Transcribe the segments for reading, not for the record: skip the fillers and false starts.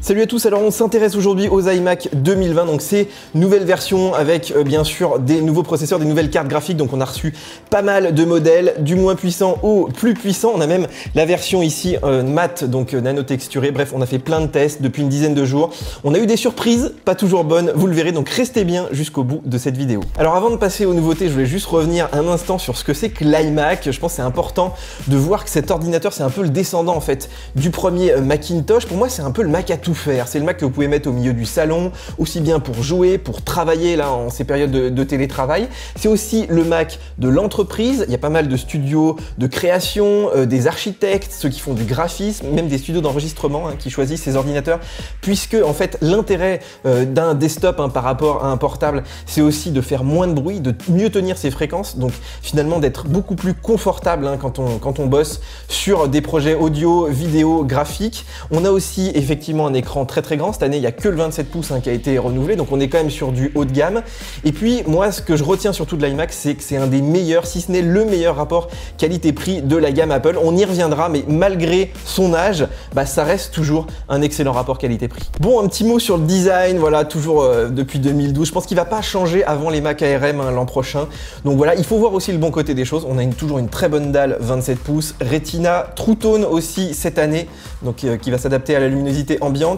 Salut à tous, alors on s'intéresse aujourd'hui aux iMac 2020, donc c'est nouvelle version avec bien sûr des nouveaux processeurs, des nouvelles cartes graphiques, donc on a reçu pas mal de modèles, du moins puissant au plus puissant, on a même la version ici mat, donc nano-texturée, bref on a fait plein de tests depuis une dizaine de jours, on a eu des surprises, pas toujours bonnes, vous le verrez, donc restez bien jusqu'au bout de cette vidéo. Alors avant de passer aux nouveautés, je voulais juste revenir un instant sur ce que c'est que l'iMac. Je pense que c'est important de voir que cet ordinateur c'est un peu le descendant en fait du premier Macintosh. Pour moi c'est un peu le Mac à tout faire, c'est le Mac que vous pouvez mettre au milieu du salon, aussi bien pour jouer, pour travailler là en ces périodes de télétravail. C'est aussi le Mac de l'entreprise, il y a pas mal de studios de création, des architectes, ceux qui font du graphisme, même des studios d'enregistrement qui choisissent ces ordinateurs, puisque en fait l'intérêt d'un desktop par rapport à un portable, c'est aussi de faire moins de bruit, de mieux tenir ses fréquences, donc finalement d'être beaucoup plus confortable quand on bosse sur des projets audio, vidéo, graphique. On a aussi effectivement un écran très grand. Cette année, il n'y a que le 27 pouces qui a été renouvelé, donc on est quand même sur du haut de gamme. Et puis moi, ce que je retiens surtout de l'iMac, c'est que c'est un des meilleurs, si ce n'est le meilleur rapport qualité-prix de la gamme Apple. On y reviendra, mais malgré son âge, ça reste toujours un excellent rapport qualité-prix. Bon, un petit mot sur le design, voilà, toujours depuis 2012. Je pense qu'il ne va pas changer avant les Mac ARM l'an prochain. Donc voilà, il faut voir aussi le bon côté des choses. On a toujours une très bonne dalle 27 pouces, Retina, True Tone aussi cette année, donc qui va s'adapter à la luminosité ambiante.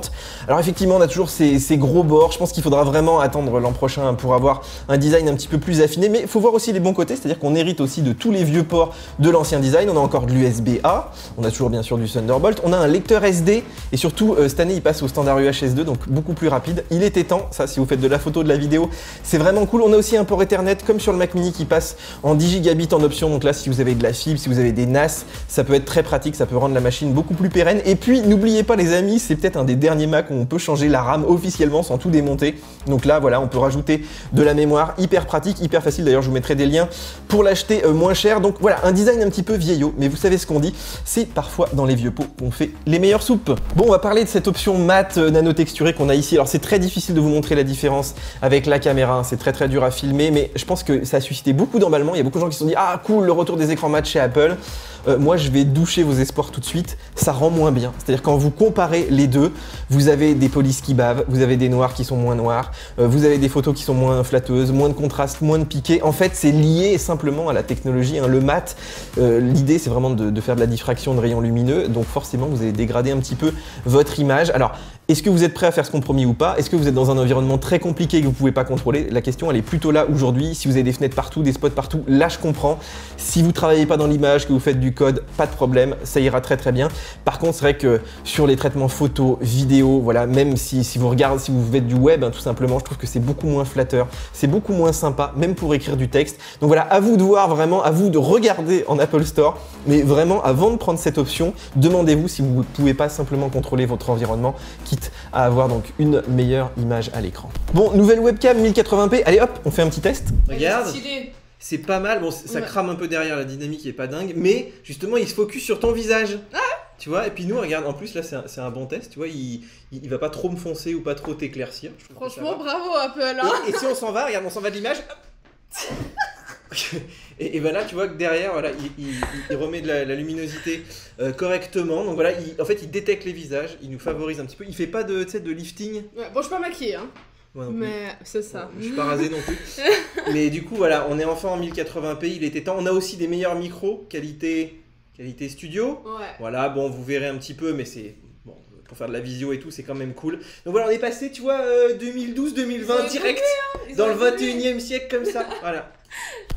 Alors effectivement, on a toujours ces gros bords. Je pense qu'il faudra vraiment attendre l'an prochain pour avoir un design un petit peu plus affiné, mais il faut voir aussi les bons côtés, c'est-à-dire qu'on hérite aussi de tous les vieux ports de l'ancien design. On a encore de l'USB-A, on a toujours bien sûr du Thunderbolt, on a un lecteur SD, et surtout cette année il passe au standard UHS-2, donc beaucoup plus rapide. Il était temps, ça, si vous faites de la photo, de la vidéo, c'est vraiment cool. On a aussi un port Ethernet comme sur le Mac Mini qui passe en 10 Gigabit en option, donc là si vous avez de la fibre, si vous avez des NAS, ça peut être très pratique, ça peut rendre la machine beaucoup plus pérenne. Et puis n'oubliez pas les amis, c'est peut-être un des derniers Mac où on peut changer la RAM officiellement sans tout démonter. Donc là voilà, on peut rajouter de la mémoire, hyper pratique, hyper facile. D'ailleurs je vous mettrai des liens pour l'acheter moins cher. Donc voilà, un design un petit peu vieillot, mais vous savez ce qu'on dit, c'est parfois dans les vieux pots qu'on fait les meilleures soupes. Bon, on va parler de cette option mat nano-texturée qu'on a ici. Alors c'est très difficile de vous montrer la différence avec la caméra, c'est très dur à filmer, mais je pense que ça a suscité beaucoup d'emballement. Il y a beaucoup de gens qui se sont dit « Ah cool, le retour des écrans mat chez Apple ». Moi je vais doucher vos espoirs tout de suite, ça rend moins bien. C'est-à-dire quand vous comparez les deux, vous avez des polices qui bavent, vous avez des noirs qui sont moins noirs, vous avez des photos qui sont moins flatteuses, moins de contraste, moins de piqué. En fait c'est lié simplement à la technologie, le mat. L'idée c'est vraiment de faire de la diffraction de rayons lumineux, donc forcément vous allez dégrader un petit peu votre image. Alors est-ce que vous êtes prêt à faire ce compromis ou pas? Est-ce que vous êtes dans un environnement très compliqué que vous ne pouvez pas contrôler? La question elle est plutôt là aujourd'hui. Si vous avez des fenêtres partout, des spots partout, là je comprends. Si vous ne travaillez pas dans l'image, que vous faites du code, pas de problème, ça ira très bien. Par contre c'est vrai que sur les traitements photos, vidéo, voilà, même si vous regardez, si vous faites du web tout simplement, je trouve que c'est beaucoup moins flatteur, c'est beaucoup moins sympa, même pour écrire du texte. Donc voilà, à vous de voir vraiment, à vous de regarder en Apple Store, mais vraiment avant de prendre cette option, demandez-vous si vous ne pouvez pas simplement contrôler votre environnement, quitte à avoir donc une meilleure image à l'écran. Bon, nouvelle webcam 1080p, allez hop, on fait un petit test. Regarde, c'est pas mal, bon ça crame un peu derrière, la dynamique est pas dingue, mais justement il se focus sur ton visage. Tu vois, et puis nous, regarde, en plus là c'est un bon test, tu vois, il va pas trop me foncer ou pas trop t'éclaircir. Franchement, bravo Apple, hein. Et si on s'en va, regarde, on s'en va de l'image. Et ben là tu vois que derrière voilà, il remet de la luminosité correctement, donc voilà, en fait il détecte les visages, il nous favorise un petit peu, il fait pas de lifting. Ouais, bon je suis pas maquillée hein. Mais c'est ça. Je suis pas rasé non plus. Mais du coup voilà, on est enfin en 1080p, il était temps. On a aussi des meilleurs micros, qualité studio. Ouais. Voilà, bon vous verrez un petit peu, mais c'est bon pour faire de la visio et tout, c'est quand même cool. Donc voilà, on est passé, tu vois, 2012-2020 direct dans le 21e siècle comme ça. Voilà.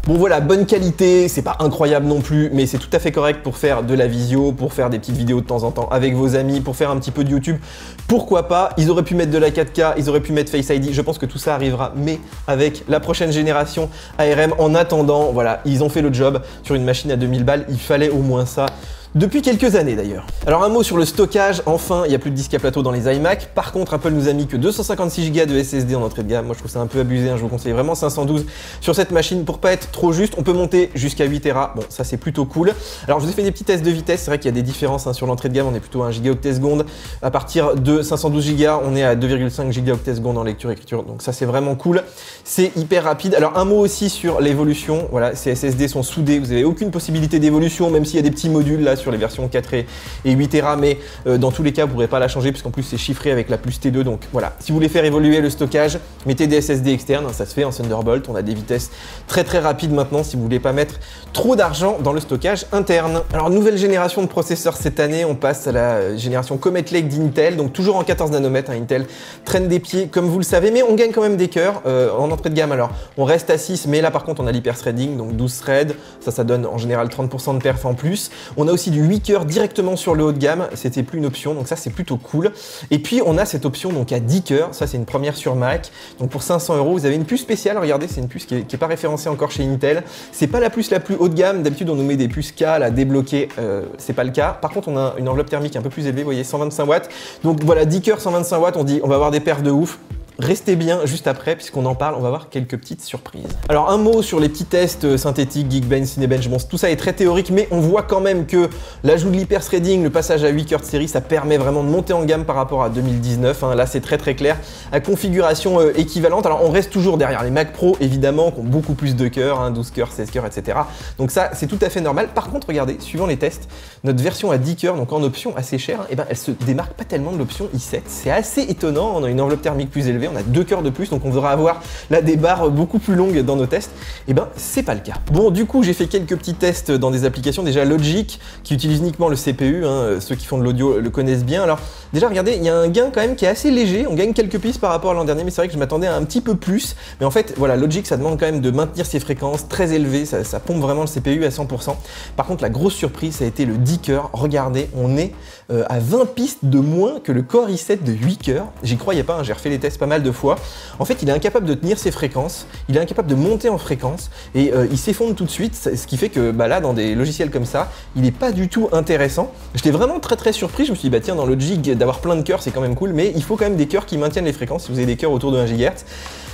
Bon voilà, bonne qualité, c'est pas incroyable non plus, mais c'est tout à fait correct pour faire de la visio, pour faire des petites vidéos de temps en temps avec vos amis, pour faire un petit peu de YouTube. Pourquoi pas? Ils auraient pu mettre de la 4K, ils auraient pu mettre Face ID, je pense que tout ça arrivera, mais avec la prochaine génération ARM. En attendant, voilà, ils ont fait le job sur une machine à 2000 balles, il fallait au moins ça. Depuis quelques années d'ailleurs. Alors un mot sur le stockage, enfin il n'y a plus de disque à plateau dans les iMac. Par contre Apple nous a mis que 256 Go de SSD en entrée de gamme. Moi je trouve ça un peu abusé, je vous conseille vraiment 512 sur cette machine pour pas être trop juste. On peut monter jusqu'à 8 Tera, bon ça c'est plutôt cool. Alors je vous ai fait des petits tests de vitesse, c'est vrai qu'il y a des différences sur l'entrée de gamme, on est plutôt à 1 gigaoctet seconde. À partir de 512 Go, on est à 2,5 gigaoctet seconde en lecture-écriture, donc ça c'est vraiment cool. C'est hyper rapide. Alors un mot aussi sur l'évolution, voilà, ces SSD sont soudés, vous n'avez aucune possibilité d'évolution, même s'il y a des petits modules là sur les versions 4 et 8 Tera, mais dans tous les cas, vous ne pourrez pas la changer puisqu'en plus c'est chiffré avec la puce T2. Donc voilà, si vous voulez faire évoluer le stockage, mettez des SSD externes, ça se fait en Thunderbolt. On a des vitesses très rapides maintenant si vous voulez pas mettre trop d'argent dans le stockage interne. Alors nouvelle génération de processeurs cette année, on passe à la génération Comet Lake d'Intel, donc toujours en 14 nanomètres. Intel traîne des pieds comme vous le savez, mais on gagne quand même des cœurs en entrée de gamme. Alors on reste à 6, mais là par contre on a l'hyper-threading, donc 12 threads, ça donne en général 30% de perf en plus. On a aussi du 8 cœurs directement sur le haut de gamme, c'était plus une option, donc ça c'est plutôt cool. Et puis on a cette option donc à 10 cœurs, ça c'est une première sur Mac, donc pour 500 €, vous avez une puce spéciale, regardez, c'est une puce qui est pas référencée encore chez Intel. C'est pas la puce la plus haut de gamme, d'habitude on nous met des puces K à débloquer, c'est pas le cas. Par contre on a une enveloppe thermique un peu plus élevée, vous voyez, 125 watts. Donc voilà, 10 cœurs, 125 watts, on dit on va avoir des perfs de ouf. Restez bien juste après, puisqu'on en parle, on va voir quelques petites surprises. Alors un mot sur les petits tests synthétiques, Geekbench, Cinebench, bon tout ça est très théorique, mais on voit quand même que l'ajout de l'hyper-threading, le passage à 8 cœurs de série, ça permet vraiment de monter en gamme par rapport à 2019, hein. Là c'est très clair, à configuration équivalente. Alors on reste toujours derrière les Mac Pro, évidemment, qui ont beaucoup plus de cœurs, hein, 12 cœurs, 16 cœurs, etc. Donc ça c'est tout à fait normal. Par contre, regardez, suivant les tests, notre version à 10 cœurs, donc en option assez chère, eh ben, elle se démarque pas tellement de l'option i7. C'est assez étonnant, on a une enveloppe thermique plus élevée, on a 2 cœurs de plus, donc on devrait avoir là des barres beaucoup plus longues dans nos tests. Et ben c'est pas le cas. Bon, du coup j'ai fait quelques petits tests dans des applications, déjà Logic qui utilise uniquement le CPU, hein, ceux qui font de l'audio le connaissent bien. Alors déjà regardez, il y a un gain quand même qui est assez léger, on gagne quelques pistes par rapport à l'an dernier, mais c'est vrai que je m'attendais à un petit peu plus. Mais en fait voilà, Logic ça demande quand même de maintenir ses fréquences très élevées, ça pompe vraiment le CPU à 100%. Par contre la grosse surprise ça a été le 10 cœurs. Regardez, on est à 20 pistes de moins que le Core i7 de 8 cœurs. J'y croyais pas, hein, j'ai refait les tests pas mal de fois. En fait, il est incapable de tenir ses fréquences, il est incapable de monter en fréquence et il s'effondre tout de suite, ce qui fait que là, dans des logiciels comme ça, il n'est pas du tout intéressant. J'étais vraiment très surpris, je me suis dit, bah tiens, dans Logic, d'avoir plein de cœurs, c'est quand même cool, mais il faut quand même des cœurs qui maintiennent les fréquences, si vous avez des cœurs autour de 1 GHz.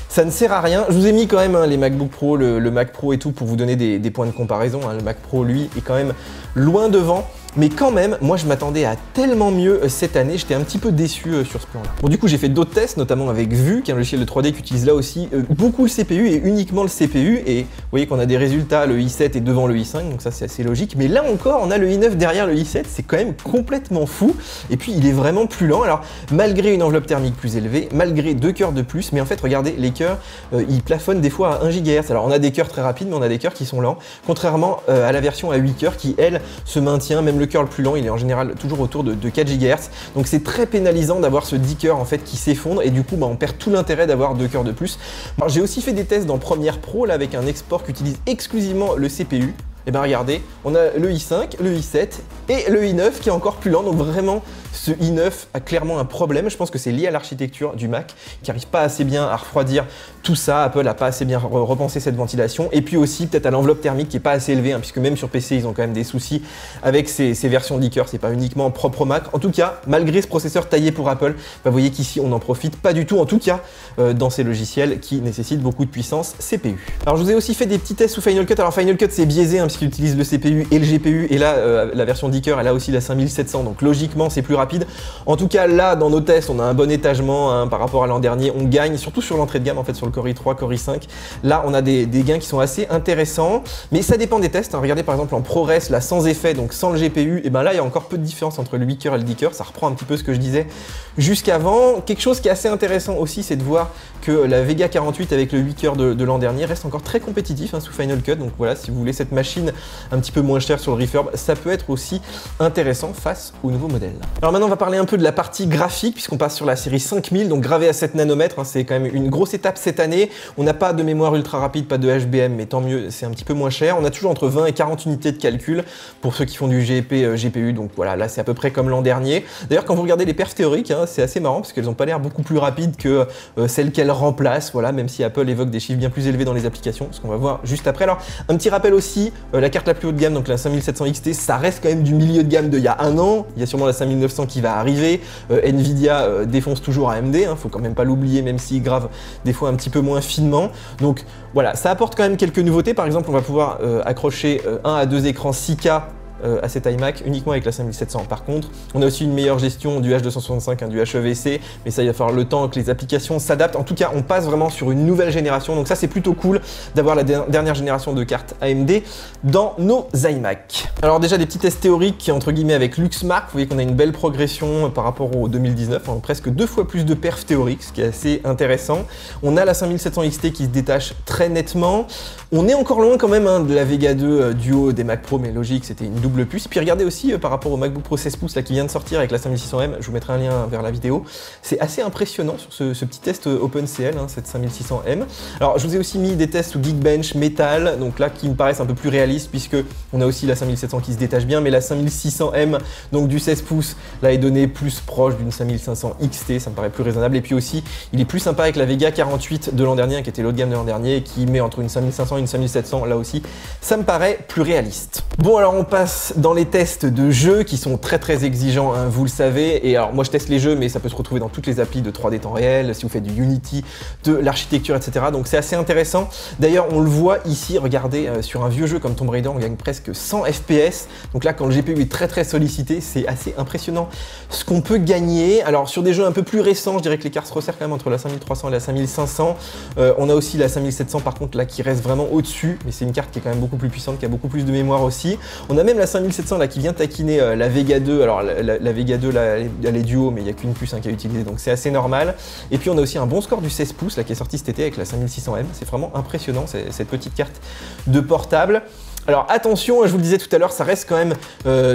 Ça ne sert à rien. Je vous ai mis quand même les MacBook Pro, le Mac Pro et tout pour vous donner des points de comparaison. Le Mac Pro, lui, est quand même loin devant. Mais quand même, moi je m'attendais à tellement mieux cette année, j'étais un petit peu déçu sur ce plan-là. Bon, du coup j'ai fait d'autres tests, notamment avec Vue, qui est un logiciel de 3D qui utilise là aussi beaucoup le CPU et uniquement le CPU. Et vous voyez qu'on a des résultats, le i7 est devant le i5, donc ça c'est assez logique. Mais là encore, on a le i9 derrière le i7, c'est quand même complètement fou. Et puis il est vraiment plus lent. Alors malgré une enveloppe thermique plus élevée, malgré 2 cœurs de plus, mais en fait regardez, les cœurs, ils plafonnent des fois à 1 GHz. Alors on a des cœurs très rapides, mais on a des cœurs qui sont lents, contrairement à la version à 8 cœurs qui, elle, se maintient, même le cœur le plus lent, il est en général toujours autour de 4 GHz. Donc c'est très pénalisant d'avoir ce 10 cœurs en fait qui s'effondre et du coup on perd tout l'intérêt d'avoir 2 cœurs de plus. Alors j'ai aussi fait des tests dans Premiere Pro là avec un export qui utilise exclusivement le CPU. Et bien regardez, on a le i5, le i7 et le i9 qui est encore plus lent, donc vraiment ce i9 a clairement un problème. Je pense que c'est lié à l'architecture du Mac qui n'arrive pas assez bien à refroidir tout ça. Apple n'a pas assez bien repensé cette ventilation et puis aussi peut-être à l'enveloppe thermique qui n'est pas assez élevée, hein, puisque même sur PC ils ont quand même des soucis avec ces versions 10 cœurs, c'est pas uniquement propre au Mac. En tout cas, malgré ce processeur taillé pour Apple, vous voyez qu'ici on n'en profite pas du tout, en tout cas dans ces logiciels qui nécessitent beaucoup de puissance CPU. Alors je vous ai aussi fait des petits tests sous Final Cut. Alors Final Cut c'est biaisé, hein, puisqu'il utilise le CPU et le GPU, et là la version 10 cœurs elle a aussi la 5700, donc logiquement c'est plus rapide. En tout cas là dans nos tests on a un bon étagement, hein, par rapport à l'an dernier, on gagne surtout sur l'entrée de gamme en fait, sur le Core i3, Core i5. Là on a des gains qui sont assez intéressants, mais ça dépend des tests, hein. Regardez par exemple en ProRes là sans effet, donc sans le GPU, et ben là il y a encore peu de différence entre le 8 cœurs et le 10 cœurs, ça reprend un petit peu ce que je disais jusqu'avant. Quelque chose qui est assez intéressant aussi, c'est de voir que la Vega 48 avec le 8 cœurs de l'an dernier reste encore très compétitif, hein, sous Final Cut. Donc voilà, si vous voulez cette machine un petit peu moins chère sur le refurb, ça peut être aussi intéressant face au nouveau modèle. Alors maintenant on va parler un peu de la partie graphique, puisqu'on passe sur la série 5000, donc gravée à 7 nanomètres, hein, c'est quand même une grosse étape cette année. On n'a pas de mémoire ultra rapide, pas de HBM, mais tant mieux, c'est un petit peu moins cher. On a toujours entre 20 et 40 unités de calcul pour ceux qui font du GP, GPU, donc voilà, là c'est à peu près comme l'an dernier. D'ailleurs quand vous regardez les perfs théoriques, hein, c'est assez marrant parce qu'elles n'ont pas l'air beaucoup plus rapides que celles qu'elles remplacent, voilà, même si Apple évoque des chiffres bien plus élevés dans les applications, ce qu'on va voir juste après. Alors un petit rappel aussi, la carte la plus haut de gamme, donc la 5700 XT, ça reste quand même du milieu de gamme d'il y a un an. Il y a sûrement la 5900 qui va arriver. Nvidia défonce toujours AMD, hein, faut quand même pas l'oublier, même s'ils gravent des fois un petit peu moins finement. Donc voilà, ça apporte quand même quelques nouveautés. Par exemple, on va pouvoir accrocher 1 à 2 écrans 6K à cet iMac uniquement avec la 5700. Par contre, on a aussi une meilleure gestion du H265, du HEVC, mais ça il va falloir le temps que les applications s'adaptent. En tout cas, on passe vraiment sur une nouvelle génération, donc ça c'est plutôt cool d'avoir la dernière génération de cartes AMD dans nos iMac. Alors déjà des petits tests théoriques entre guillemets avec Luxmark, vous voyez qu'on a une belle progression par rapport au 2019, hein, presque 2 fois plus de perf théoriques, ce qui est assez intéressant. On a la 5700 XT qui se détache très nettement. On est encore loin quand même hein, de la Vega 2 Duo des Mac Pro, mais logique, c'était une double puce. Puis regardez aussi par rapport au MacBook Pro 16 pouces là, qui vient de sortir avec la 5600M, je vous mettrai un lien vers la vidéo. C'est assez impressionnant sur ce petit test OpenCL, hein, cette 5600M. Alors je vous ai aussi mis des tests sous Geekbench, Metal, donc là qui me paraissent un peu plus réalistes puisque on a aussi la 5700 qui se détache bien, mais la 5600M, donc du 16 pouces, là est donné plus proche d'une 5500 XT, ça me paraît plus raisonnable. Et puis aussi, il est plus sympa avec la Vega 48 de l'an dernier, qui était l'autre gamme de l'an dernier, et qui met entre une 5500 et une 5700, là aussi, ça me paraît plus réaliste. Bon, alors on passe dans les tests de jeux qui sont très exigeants, hein, vous le savez. Et alors moi je teste les jeux, mais ça peut se retrouver dans toutes les applis de 3D temps réel, si vous faites du Unity, de l'architecture, etc. Donc c'est assez intéressant. D'ailleurs, on le voit ici, regardez, sur un vieux jeu comme Tomb Raider, on gagne presque 100 FPS. Donc là, quand le GPU est très sollicité, c'est assez impressionnant ce qu'on peut gagner. Alors sur des jeux un peu plus récents, je dirais que l'écart se resserre quand même entre la 5300 et la 5500. On a aussi la 5700 par contre là qui reste vraiment au-dessus, mais c'est une carte qui est quand même beaucoup plus puissante, qui a beaucoup plus de mémoire aussi. On a même la 5700 là qui vient taquiner la Vega 2. Alors la Vega 2 là, elle est duo, mais il n'y a qu'une puce hein, qui est utilisée, donc c'est assez normal. Et puis on a aussi un bon score du 16 pouces là qui est sorti cet été avec la 5600M. C'est vraiment impressionnant cette petite carte de portable. Alors attention, je vous le disais tout à l'heure, ça reste quand même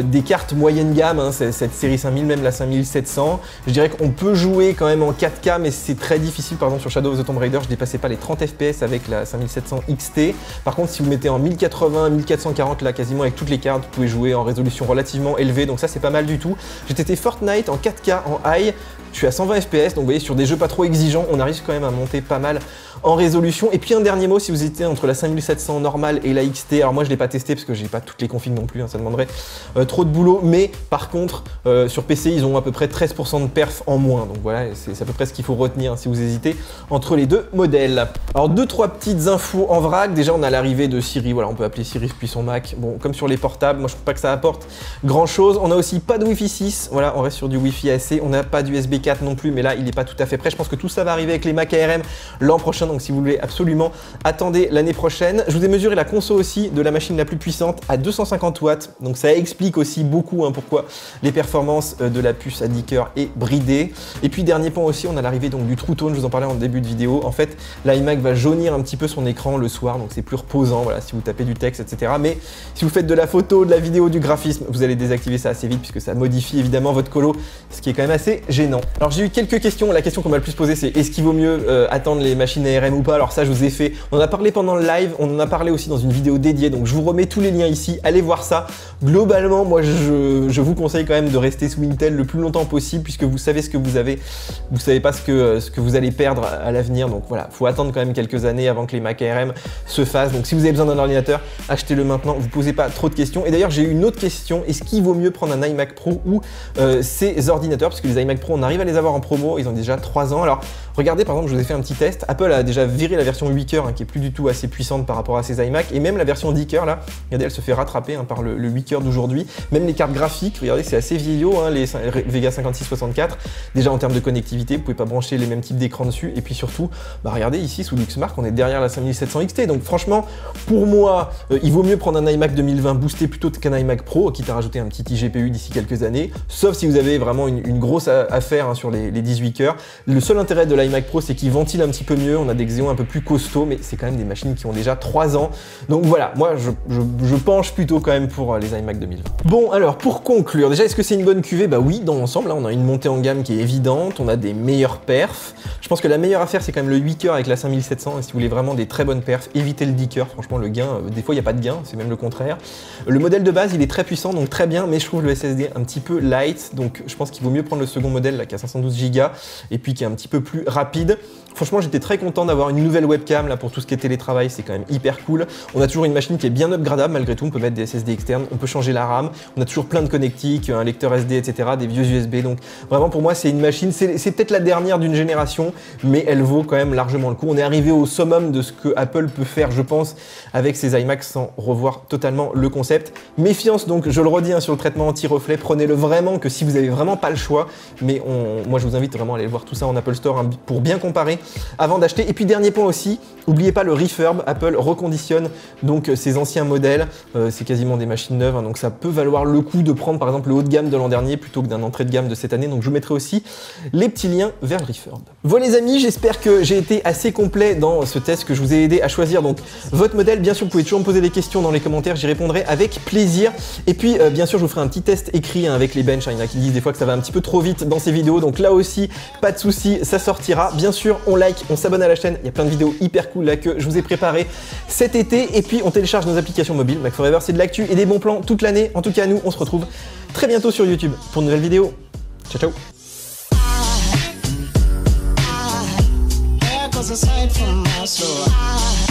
des cartes moyenne gamme, hein, cette série 5000, même la 5700. Je dirais qu'on peut jouer quand même en 4K, mais c'est très difficile. Par exemple sur Shadow of the Tomb Raider, je dépassais pas les 30 FPS avec la 5700 XT. Par contre, si vous mettez en 1080, 1440, là quasiment avec toutes les cartes, vous pouvez jouer en résolution relativement élevée, donc ça c'est pas mal du tout. J'ai testé Fortnite en 4K en high, je suis à 120 FPS, donc vous voyez sur des jeux pas trop exigeants, on arrive quand même à monter pas mal en résolution. Et puis un dernier mot, si vous étiez entre la 5700 normale et la XT, alors moi je l'ai pas testé parce que j'ai pas toutes les configs non plus, hein, ça demanderait trop de boulot, mais par contre sur PC ils ont à peu près 13% de perf en moins, donc voilà, c'est à peu près ce qu'il faut retenir hein, si vous hésitez entre les deux modèles. Alors 2-3 petites infos en vrac. Déjà on a l'arrivée de Siri, voilà, on peut appeler Siri depuis son Mac, bon comme sur les portables, moi je trouve pas que ça apporte grand chose. On a aussi pas de Wi-Fi 6, voilà, on reste sur du Wi-Fi AC, on n'a pas d'USB 4 non plus, mais là il n'est pas tout à fait prêt. Je pense que tout ça va arriver avec les Mac ARM l'an prochain, donc si vous voulez absolument, attendez l'année prochaine. Je vous ai mesuré la conso aussi de la machine la plus puissante à 250 watts, donc ça explique aussi beaucoup hein, pourquoi les performances de la puce à 10 cœurs est bridée. Et puis dernier point aussi, on a l'arrivée donc du True Tone, je vous en parlais en début de vidéo. En fait, l'iMac va jaunir un petit peu son écran le soir, donc c'est plus reposant, voilà, si vous tapez du texte, etc. Mais si vous faites de la photo, de la vidéo, du graphisme, vous allez désactiver ça assez vite puisque ça modifie évidemment votre colo, ce qui est quand même assez gênant. Alors j'ai eu quelques questions, la question qu'on m'a le plus posée c'est est-ce qu'il vaut mieux attendre les machines ARM ou pas? Alors ça je vous ai fait, on en a parlé pendant le live, on en a parlé aussi dans une vidéo dédiée, donc je vous remets tous les liens ici, allez voir ça. Globalement, moi je vous conseille quand même de rester sous Intel le plus longtemps possible puisque vous savez ce que vous avez, vous savez pas ce que vous allez perdre à l'avenir, donc voilà, faut attendre quand même quelques années avant que les Mac ARM se fassent. Donc si vous avez besoin d'un ordinateur, achetez-le maintenant, vous posez pas trop de questions. Et d'ailleurs j'ai eu une autre question, est-ce qu'il vaut mieux prendre un iMac Pro ou ces ordinateurs, parce que les iMac Pro on arrive à les avoir en promo, ils ont déjà 3 ans. Alors regardez, par exemple je vous ai fait un petit test, Apple a déjà viré la version 8 cœurs hein, qui est plus du tout assez puissante par rapport à ses iMac, et même la version 10 cœurs là, regardez, elle se fait rattraper hein, par le 8 cœurs d'aujourd'hui. Même les cartes graphiques, regardez, c'est assez vieillot hein, les Vega 5664, déjà en termes de connectivité, vous pouvez pas brancher les mêmes types d'écran dessus, et puis surtout, bah regardez ici sous Luxmark, on est derrière la 5700 XT, donc franchement, pour moi, il vaut mieux prendre un iMac 2020 boosté plutôt qu'un iMac Pro, quitte à rajouter un petit iGPU d'ici quelques années, sauf si vous avez vraiment une grosse affaire hein, sur les 18 cœurs. Le seul intérêt de l'iMac Pro, c'est qu'il ventile un petit peu mieux, on a des Xeon un peu plus costauds, mais c'est quand même des machines qui ont déjà 3 ans, donc voilà, moi je penche plutôt quand même pour les iMac 2020. Bon, alors pour conclure, déjà, est-ce que c'est une bonne cuvée? Bah oui, dans l'ensemble, là, on a une montée en gamme qui est évidente, on a des meilleurs perfs. Je pense que la meilleure affaire, c'est quand même le 8 cœurs avec la 5700, et si vous voulez vraiment des très bonnes perfs, évitez le 10 cœurs, franchement, le gain, des fois, il n'y a pas de gain, c'est même le contraire. Le modèle de base, il est très puissant, donc très bien, mais je trouve le SSD un petit peu light, donc je pense qu'il vaut mieux prendre le second modèle, là, qui a 512 Go, et puis qui est un petit peu plus rapide. Franchement, j'étais très content d'avoir une nouvelle webcam là pour tout ce qui est télétravail, c'est quand même hyper cool. On a toujours une machine qui est bien upgradable malgré tout, on peut mettre des SSD externes, on peut changer la RAM, on a toujours plein de connectiques, un lecteur SD, etc., des vieux USB. Donc vraiment pour moi, c'est une machine, c'est peut-être la dernière d'une génération, mais elle vaut quand même largement le coup. On est arrivé au summum de ce que Apple peut faire, je pense, avec ses iMac sans revoir totalement le concept. Méfiance donc, je le redis sur le traitement anti-reflet, prenez-le vraiment que si vous avez vraiment pas le choix, mais moi je vous invite vraiment à aller voir tout ça en Apple Store pour bien comparer avant d'acheter. Et puis dernier point aussi, n'oubliez pas le refurb, Apple reconditionne donc ses anciens modèles, c'est quasiment des machines neuves, donc ça peut valoir le coup de prendre par exemple le haut de gamme de l'an dernier plutôt que d'un entrée de gamme de cette année, donc je vous mettrai aussi les petits liens vers le refurb. Voilà les amis, j'espère que j'ai été assez complet dans ce test, que je vous ai aidé à choisir donc votre modèle. Bien sûr, vous pouvez toujours me poser des questions dans les commentaires, j'y répondrai avec plaisir. Et puis bien sûr, je vous ferai un petit test écrit avec les benches, il y en a qui disent des fois que ça va un petit peu trop vite dans ces vidéos, donc là aussi, pas de souci, ça sortira. Bien sûr, on like, on s'abonne à la chaîne, il y a plein de vidéos hyper cool là que je vous ai préparées cet été, et puis on télécharge nos applications mobiles. Mac Forever, c'est de l'actu et des bons plans toute l'année. En tout cas, nous, on se retrouve très bientôt sur YouTube pour une nouvelle vidéo. Ciao, ciao. Aside from my soul.